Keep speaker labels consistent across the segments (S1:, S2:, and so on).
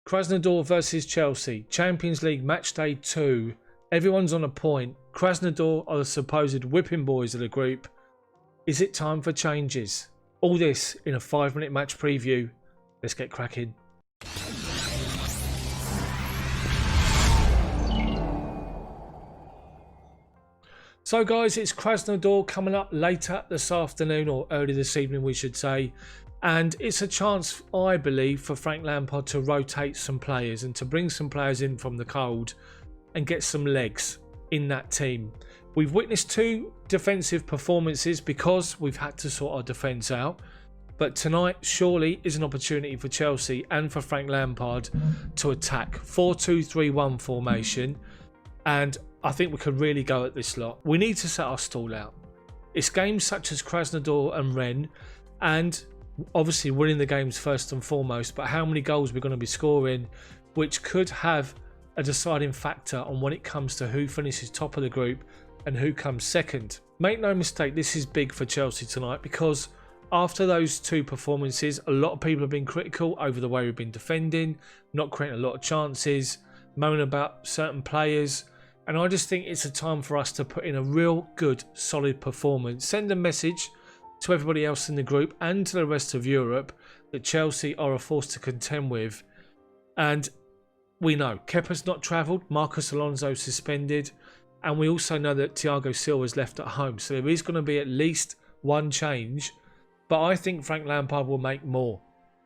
S1: Krasnodar versus Chelsea, Champions League match day 2. Everyone's on a point. Krasnodar are the supposed whipping boys of the group. Is it time for changes? All this in a 5-minute match preview. Let's get cracking. So guys, it's Krasnodar coming up later this afternoon, or early this evening we should say. And it's a chance, I believe, for Frank Lampard to rotate some players and to bring some players in from the cold and get some legs in that team. We've witnessed 2 defensive performances because we've had to sort our defence out. But tonight surely is an opportunity for Chelsea and for Frank Lampard to attack. 4-2-3-1 formation. And I think we could really go at this lot. We need to set our stall out. It's games such as Krasnodar and Rennes, and obviously winning the games first and foremost, but how many goals we're going to be scoring, which could have a deciding factor on when it comes to who finishes top of the group and who comes second. Make no mistake, this is big for Chelsea tonight, because after those 2 performances, a lot of people have been critical over the way we've been defending, not creating a lot of chances, moaning about certain players. And I just think it's a time for us to put in a real good, solid performance. Send a message to everybody else in the group and to the rest of Europe that Chelsea are a force to contend with. And we know Kepa's not travelled, Marcos Alonso suspended, and we also know that Thiago Silva's left at home. So there is going to be at least one change, but I think Frank Lampard will make more.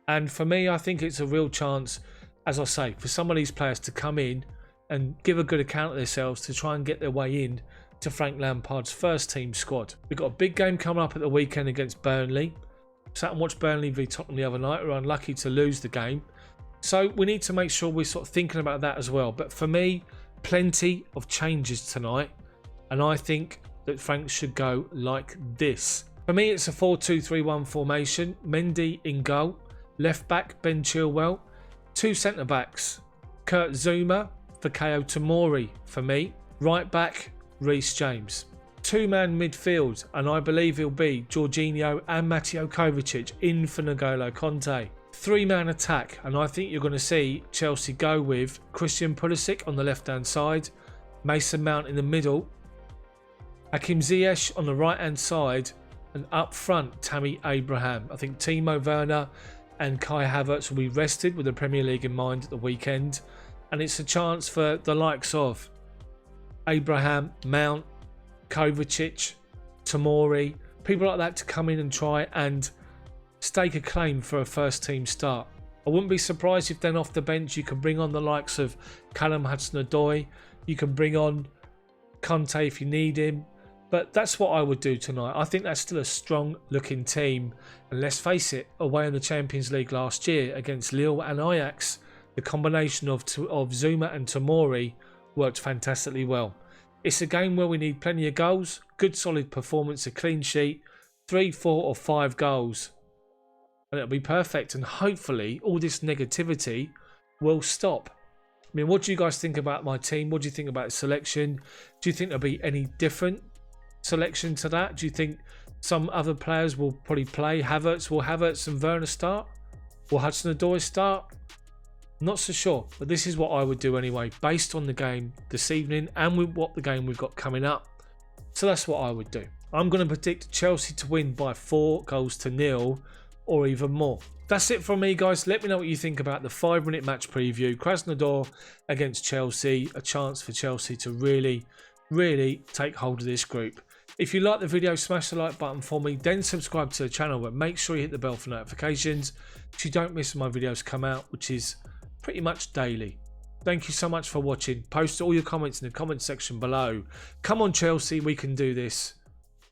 S1: And for me, I think it's a real chance, as I say, for some of these players to come in and give a good account of themselves to try and get their way in to Frank Lampard's first team squad. We've got a big game coming up at the weekend against Burnley. Sat and watched Burnley v Tottenham the other night. We were unlucky to lose the game. So we need to make sure we're sort of thinking about that as well. But for me, plenty of changes tonight. And I think that Frank should go like this. For me, it's a 4-2-3-1 formation. Mendy in goal. Left back, Ben Chilwell. 2 centre backs. Kurt Zuma, Fikayo Tomori for me. Right back, Reece James. 2-man midfield, and I believe he'll be Jorginho and Mateo Kovacic in for N'Golo Conte. 3-man attack, and I think you're going to see Chelsea go with Christian Pulisic on the left hand side, Mason Mount in the middle, Hakim Ziyech on the right hand side, and up front Tammy Abraham. I think Timo Werner and Kai Havertz will be rested with the Premier League in mind at the weekend, and it's a chance for the likes of Abraham, Mount, Kovacic, Tomori, people like that to come in and try and stake a claim for a first team start. I wouldn't be surprised if then off the bench you can bring on the likes of Callum Hudson-Odoi, you can bring on Conte if you need him, but that's what I would do tonight. I think that's still a strong looking team, and let's face it, away in the Champions League last year against Lille and Ajax, the combination of Zuma and Tomori worked fantastically well. It's a game where we need plenty of goals, good solid performance, a clean sheet, 3, 4 or 5 goals, and it'll be perfect, and hopefully all this negativity will stop. I mean, what do you guys think about my team? What do you think about the selection? Do you think there'll be any different selection to that? Do you think some other players will probably play? Will Havertz and Werner start? Will Hudson-Odoi start? Not so sure, but this is what I would do anyway, based on the game this evening and with what the game we've got coming up. So that's what I would do. I'm going to predict Chelsea to win by 4-0 or even more. That's it from me, guys. Let me know what you think about the 5-minute match preview. Krasnodar against Chelsea, a chance for Chelsea to really take hold of this group. If you like the video, smash the like button for me, then subscribe to the channel, but make sure you hit the bell for notifications so you don't miss my videos come out, which is pretty much daily. Thank you so much for watching. Post all your comments in the comment section below. Come on Chelsea, we can do this.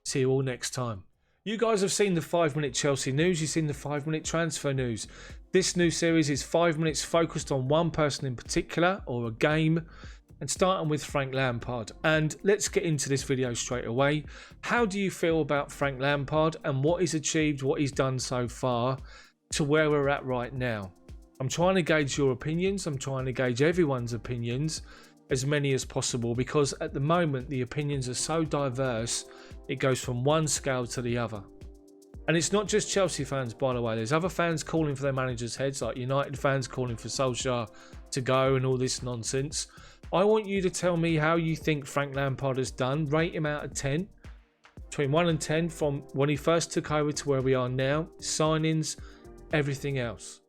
S1: See you all next time. You guys have seen the 5-minute Chelsea news. You've seen the 5-minute transfer news. This new series is 5 minutes focused on one person in particular or a game, and starting with Frank Lampard. And let's get into this video straight away. How do you feel about Frank Lampard and what he's achieved, what he's done so far to where we're at right now? I'm trying to gauge your opinions. I'm trying to gauge everyone's opinions, as many as possible, because at the moment the opinions are so diverse, it goes from one scale to the other. And it's not just Chelsea fans, by the way. There's other fans calling for their managers' heads, like United fans calling for Solskjaer to go and all this nonsense. I want you to tell me how you think Frank Lampard has done. Rate him out of 10. Between 1 and 10 from when he first took over to where we are now. Signings, everything else.